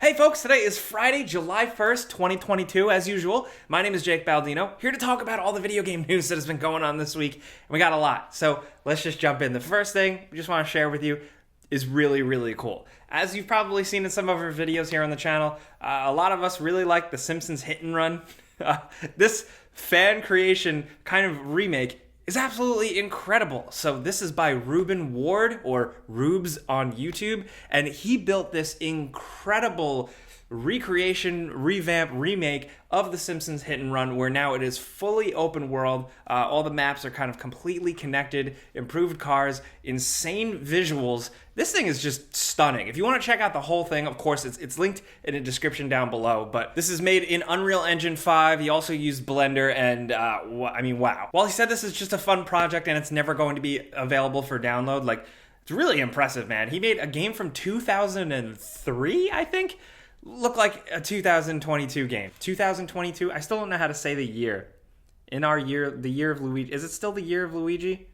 Hey folks, today is Friday, July 1st, 2022. As usual, my name is Jake Baldino, here to talk about all the video game news that has been going on this week, and we got a lot, so let's just jump in. The first thing we just want to share with you is really cool. As you've probably seen in some of our videos here on the channel, a lot of us really like the Simpsons Hit and Run. This fan creation kind of remake is absolutely incredible. So this is by Ruben Ward, or Rubes on YouTube, and he built this incredible recreation, revamp, remake of The Simpsons Hit and Run, where now it is fully open world. All the maps are kind of completely connected, improved cars, insane visuals. This thing is just stunning. If you want to check out the whole thing, of course, it's linked in the description down below, but this is made in Unreal Engine 5. He also used Blender, and wow. While he said this is just a fun project and it's never going to be available for download, like, it's really impressive, man. He made a game from 2003, I think? Looked like a 2022 game. 2022? I still don't know how to say the year. In our year, the year of Luigi. Is it still the year of Luigi?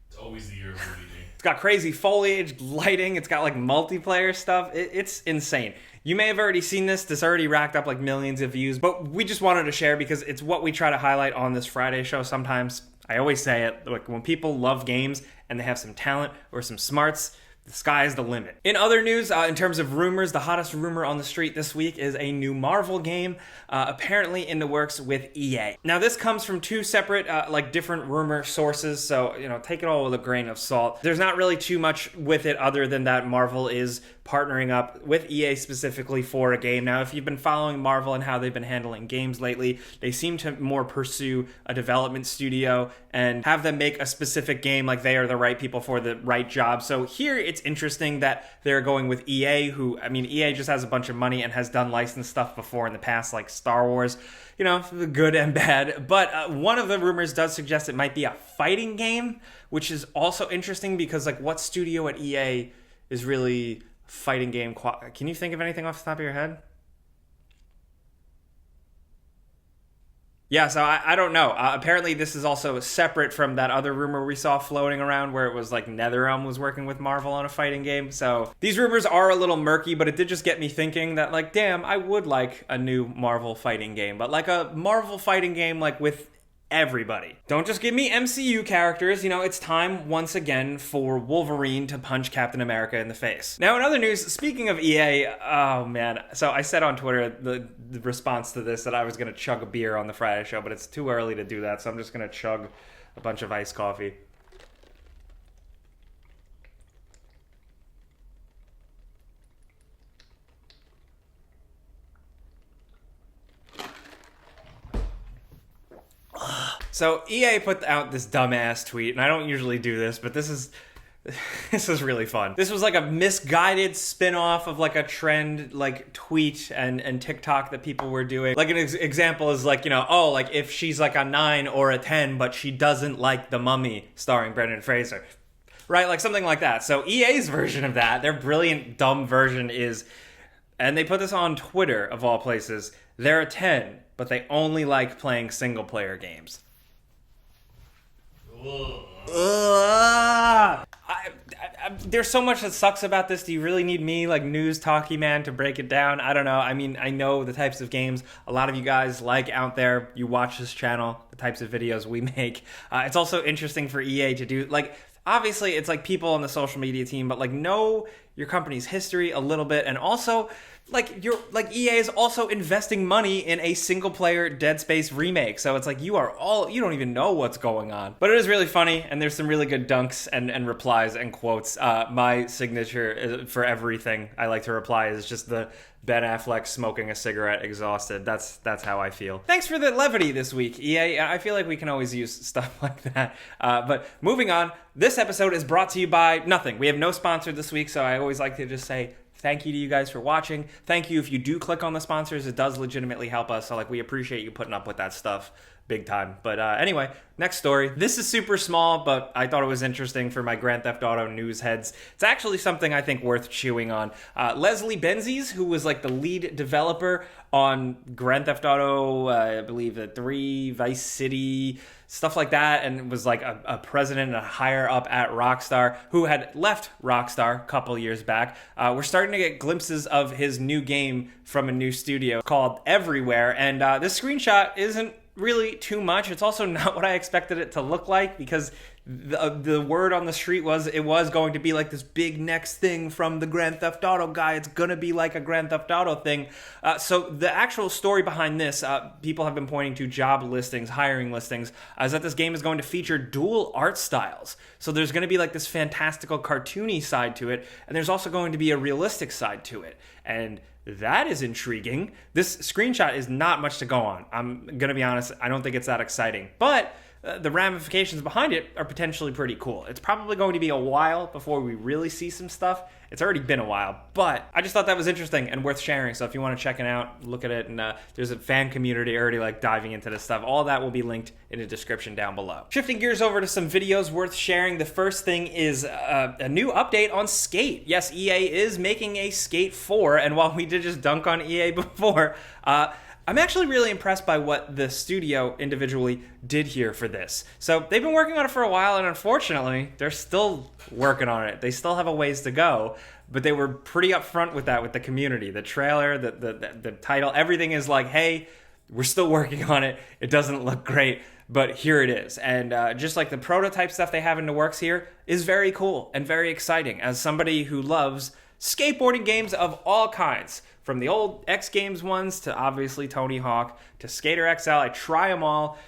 It's always the year of Luigi. It's got crazy foliage, lighting. It's got like multiplayer stuff. It's insane. You may have already seen this. This already racked up like millions of views, but we just wanted to share because it's what we try to highlight on this Friday show sometimes. I always say it, like, when people love games and they have some talent or some smarts, the sky is the limit. In other news, in terms of rumors, the hottest rumor on the street this week is a new Marvel game, apparently in the works with EA. Now, this comes from two separate, different rumor sources, so, take it all with a grain of salt. There's not really too much with it other than that Marvel is partnering up with EA specifically for a game. Now, if you've been following Marvel and how they've been handling games lately, they seem to more pursue a development studio and have them make a specific game like they are the right people for the right job. So here it's interesting that they're going with EA, who, EA just has a bunch of money and has done licensed stuff before in the past, like Star Wars, the good and bad. But one of the rumors does suggest it might be a fighting game, which is also interesting because, like, what studio at EA is really fighting game? Can you think of anything off the top of your head? Yeah, so I don't know. Apparently this is also separate from that other rumor we saw floating around where it was like NetherRealm was working with Marvel on a fighting game. So these rumors are a little murky, but it did just get me thinking that, like, damn, I would like a new Marvel fighting game, but like a Marvel fighting game like with everybody. Don't just give me MCU characters. It's time once again for Wolverine to punch Captain America in the face. Now, in other news, speaking of EA, oh man. So I said on Twitter the response to this that I was going to chug a beer on the Friday show, but it's too early to do that, so I'm just going to chug a bunch of iced coffee. So EA put out this dumbass tweet, and I don't usually do this, but this is really fun. This was like a misguided spin-off of like a trend like tweet and TikTok that people were doing. Like an example is like, like if she's like a 9 or a 10, but she doesn't like The Mummy starring Brendan Fraser. Right? Like something like that. So EA's version of that, their brilliant dumb version is, and they put this on Twitter of all places, they're a 10, but they only like playing single player games. There's so much that sucks about this. Do you really need me, like news talkie man, to break it down? I don't know. I know the types of games a lot of you guys like out there. You watch this channel, the types of videos we make. It's also interesting for EA to do, like, obviously it's like people on the social media team, but like know your company's history a little bit, and also EA is also investing money in a single player Dead Space remake. So it's like you don't even know what's going on. But it is really funny, and there's some really good dunks and replies and quotes. My signature for everything I like to reply is just the Ben Affleck smoking a cigarette exhausted. That's how I feel. Thanks for the levity this week, EA. I feel like we can always use stuff like that. But moving on, this episode is brought to you by nothing. We have no sponsor this week, so I always like to just say thank you to you guys for watching. Thank you if you do click on the sponsors. It does legitimately help us. So, like, we appreciate you putting up with that stuff big time. But anyway, next story. This is super small, but I thought it was interesting for my Grand Theft Auto news heads. It's actually something I think worth chewing on. Leslie Benzies, who was like the lead developer on Grand Theft Auto, I believe 3, Vice City, stuff like that, and was like a president and a higher up at Rockstar, who had left Rockstar a couple years back. We're starting to get glimpses of his new game from a new studio called Everywhere, and this screenshot isn't really too much. It's also not what I expected it to look like, because the word on the street was it was going to be like this big next thing from the Grand Theft Auto guy. It's gonna be like a Grand Theft Auto thing. So the actual story behind this, people have been pointing to job listings, hiring listings, is that this game is going to feature dual art styles. So there's going to be like this fantastical cartoony side to it, and there's also going to be a realistic side to it. And that is intriguing. This screenshot is not much to go on. I'm going to be honest, I don't think it's that exciting. But the ramifications behind it are potentially pretty cool. It's probably going to be a while before we really see some stuff. It's already been a while, but I just thought that was interesting and worth sharing. So if you want to check it out, look at it, and there's a fan community already like diving into this stuff. All that will be linked in the description down below. Shifting gears over to some videos worth sharing. The first thing is a new update on Skate. Yes, EA is making a Skate 4, and while we did just dunk on EA before, I'm actually really impressed by what the studio individually did here for this. So they've been working on it for a while, and unfortunately, they're still working on it. They still have a ways to go, but they were pretty upfront with that with the community. The trailer, the title, everything is like, hey, we're still working on it. It doesn't look great, but here it is. And just like the prototype stuff they have in the works here is very cool and very exciting. As somebody who loves skateboarding games of all kinds, from the old X Games ones to obviously Tony Hawk to Skater XL, I try them all.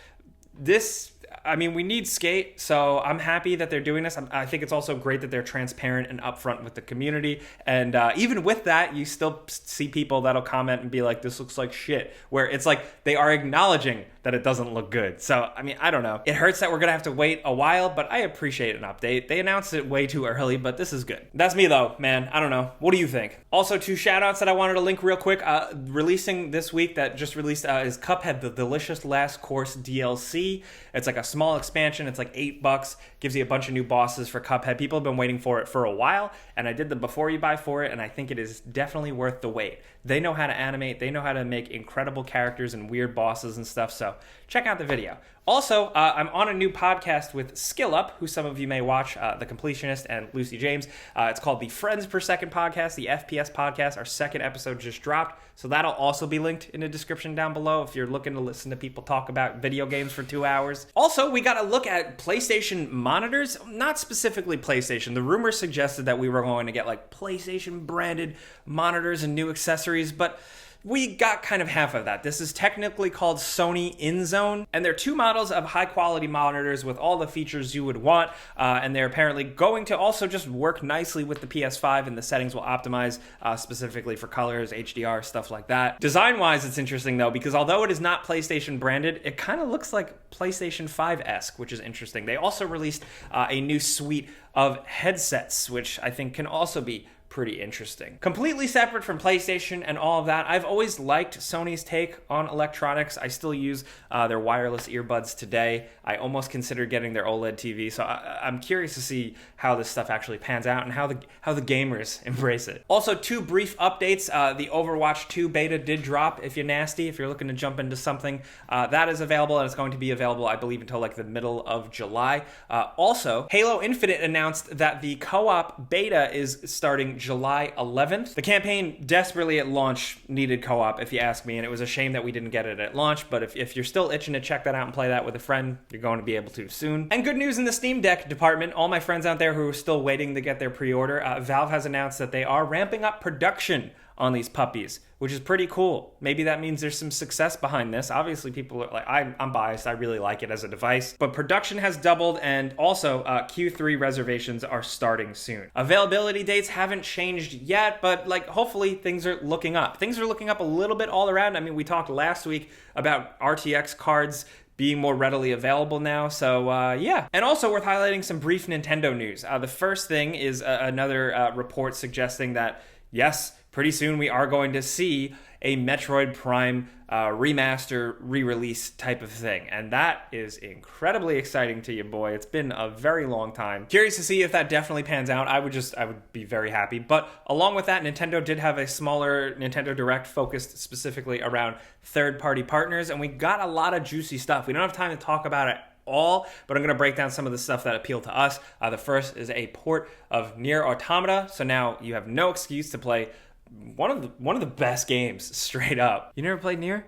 We need Skate, so I'm happy that they're doing this. I think it's also great that they're transparent and upfront with the community. And even with that, you still see people that'll comment and be like, this looks like shit, where it's like they are acknowledging that it doesn't look good. So, I don't know. It hurts that we're going to have to wait a while, but I appreciate an update. They announced it way too early, but this is good. That's me, though, man. I don't know. What do you think? Also, 2 shout-outs that I wanted to link real quick. Releasing this week, that just released, is Cuphead, the Delicious Last Course DLC. It's like a small expansion. It's like $8. Gives you a bunch of new bosses for Cuphead. People have been waiting for it for a while, and I did the before you buy for it, and I think it is definitely worth the wait. They know how to animate. They know how to make incredible characters and weird bosses and stuff, so check out the video. Also, I'm on a new podcast with Skill Up, who some of you may watch, The Completionist and Lucy James. It's called the Friends Per Second Podcast, the FPS podcast. Our second episode just dropped, so that'll also be linked in the description down below if you're looking to listen to people talk about video games for 2 hours. Also, we got to look at PlayStation monitors, not specifically PlayStation. The rumors suggested that we were going to get like PlayStation branded monitors and new accessories, but we got kind of half of that. This is technically called Sony INZONE, and they're 2 models of high-quality monitors with all the features you would want, and they're apparently going to also just work nicely with the PS5, and the settings will optimize specifically for colors, HDR, stuff like that. Design-wise, it's interesting, though, because although it is not PlayStation branded, it kind of looks like PlayStation 5-esque, which is interesting. They also released a new suite of headsets, which I think can also be pretty interesting. Completely separate from PlayStation and all of that, I've always liked Sony's take on electronics. I still use their wireless earbuds today. I almost considered getting their OLED TV, so I'm curious to see how this stuff actually pans out and how the gamers embrace it. Also, 2 brief updates. The Overwatch 2 beta did drop. If you're nasty, if you're looking to jump into something, that is available, and it's going to be available, I believe, until like the middle of July. Also, Halo Infinite announced that the co-op beta is starting July 11th. The campaign desperately at launch needed co-op, if you ask me, and it was a shame that we didn't get it at launch, but if you're still itching to check that out and play that with a friend, you're going to be able to soon. And good news in the Steam Deck department, all my friends out there who are still waiting to get their pre-order, Valve has announced that they are ramping up production on these puppies, which is pretty cool. Maybe that means there's some success behind this. Obviously, people are like, I'm biased. I really like it as a device. But production has doubled, and also Q3 reservations are starting soon. Availability dates haven't changed yet, but like hopefully things are looking up. Things are looking up a little bit all around. We talked last week about RTX cards being more readily available now, so yeah. And also worth highlighting some brief Nintendo news. The first thing is another report suggesting that, yes, pretty soon we are going to see a Metroid Prime remaster, re-release type of thing. And that is incredibly exciting to you, boy. It's been a very long time. Curious to see if that definitely pans out. I would be very happy. But along with that, Nintendo did have a smaller Nintendo Direct focused specifically around third-party partners, and we got a lot of juicy stuff. We don't have time to talk about it all, but I'm going to break down some of the stuff that appealed to us. The first is a port of Nier Automata, so now you have no excuse to play one of the best games, straight up. You never played Nier?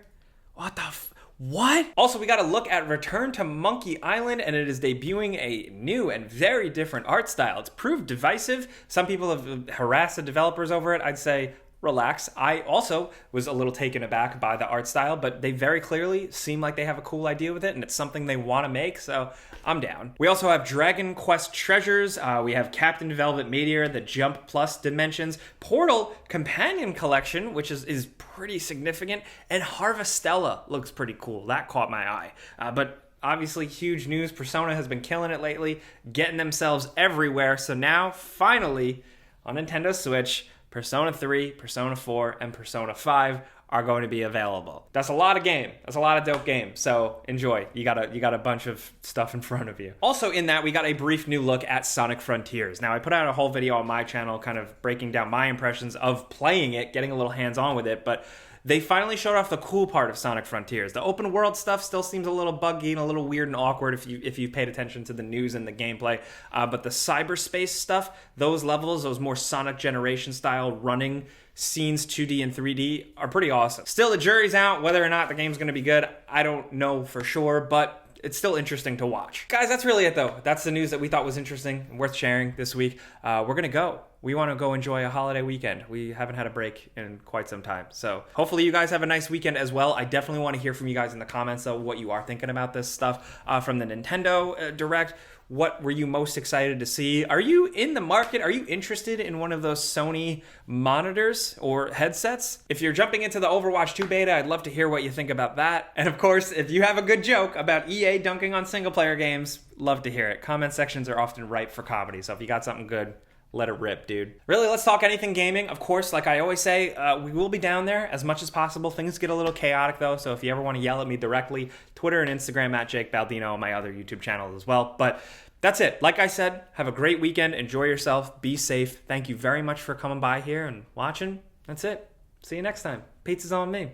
What? Also, we got to look at Return to Monkey Island, and it is debuting a new and very different art style. It's proved divisive. Some people have harassed the developers over it. I'd say relax. I also was a little taken aback by the art style, but they very clearly seem like they have a cool idea with it, and it's something they want to make, so I'm down. We also have Dragon Quest Treasures. We have Captain Velvet Meteor, the Jump Plus Dimensions, Portal Companion Collection, which is pretty significant, and Harvestella looks pretty cool. That caught my eye. But obviously, huge news. Persona has been killing it lately, getting themselves everywhere, so now, finally, on Nintendo Switch, Persona 3, Persona 4, and Persona 5 are going to be available. That's a lot of game. That's a lot of dope games. So enjoy. You got a bunch of stuff in front of you. Also in that, we got a brief new look at Sonic Frontiers. Now, I put out a whole video on my channel kind of breaking down my impressions of playing it, getting a little hands-on with it, but they finally showed off the cool part of Sonic Frontiers. The open world stuff still seems a little buggy and a little weird and awkward if you paid attention to the news and the gameplay. But the cyberspace stuff, those levels, those more Sonic Generation style running scenes, 2D and 3D, are pretty awesome. Still, the jury's out whether or not the game's going to be good. I don't know for sure, but it's still interesting to watch. Guys, that's really it though. That's the news that we thought was interesting and worth sharing this week. We're gonna go. We want to go enjoy a holiday weekend. We haven't had a break in quite some time. So hopefully you guys have a nice weekend as well. I definitely want to hear from you guys in the comments though, what you are thinking about this stuff from the Nintendo Direct. What were you most excited to see? Are you in the market? Are you interested in one of those Sony monitors or headsets? If you're jumping into the Overwatch 2 beta, I'd love to hear what you think about that. And of course, if you have a good joke about EA dunking on single player games, love to hear it. Comment sections are often ripe for comedy, so if you got something good, let it rip, dude. Really, let's talk anything gaming. Of course, like I always say, we will be down there as much as possible. Things get a little chaotic, though, so if you ever want to yell at me directly, Twitter and Instagram at Jake Baldino and my other YouTube channel as well. But that's it. Like I said, have a great weekend. Enjoy yourself. Be safe. Thank you very much for coming by here and watching. That's it. See you next time. Pizza's on me.